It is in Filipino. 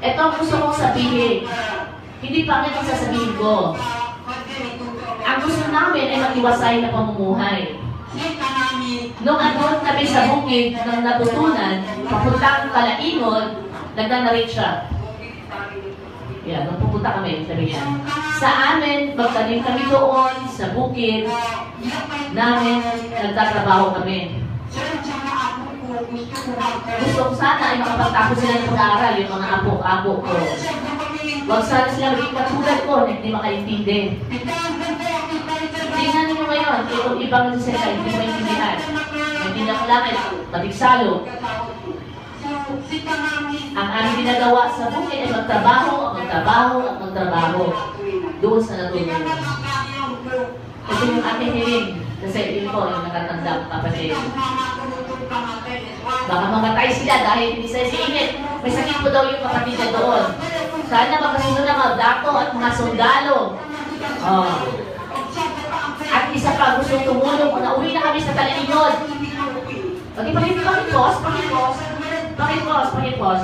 Ito ang gusto kong sabihin. Hindi pangit ang sasabihin ko. Ang gusto namin ay mag-iwasay na pamumuhay. Nung andun kami sa bukid ng natutunan, papuntang Kalaingon, nagdanarit siya. Yan, nung pupunta kami, sabi niya. Sa amin, magtanim kami doon, sa bukid, namin, nagtatrabaho kami. Gusto ko sana ay makapagtapos sila ng pag-aaral, yung mga apo-apo ko. Huwag sana sila maging katulad ko na hindi makaintindi. Tingnan niyo ngayon, itong ibang nagsasalita, hindi maintindihan. Hindi na langit, patigsalo. Ang aming ginagawa sa bukid ay magtrabaho. Doon sa natutunan. Ito yung ating hiling. Kasi yun po, yung nakatanda kapatid. Baka mamatay sila dahil hindi sila siingit. May sakit po daw yung kapatid na doon. Sana magkasunod ng mga dato at mga sundalo. At isa pa, gusto tumulong kung nauwi na kami sa Kalaingon. Pakipos.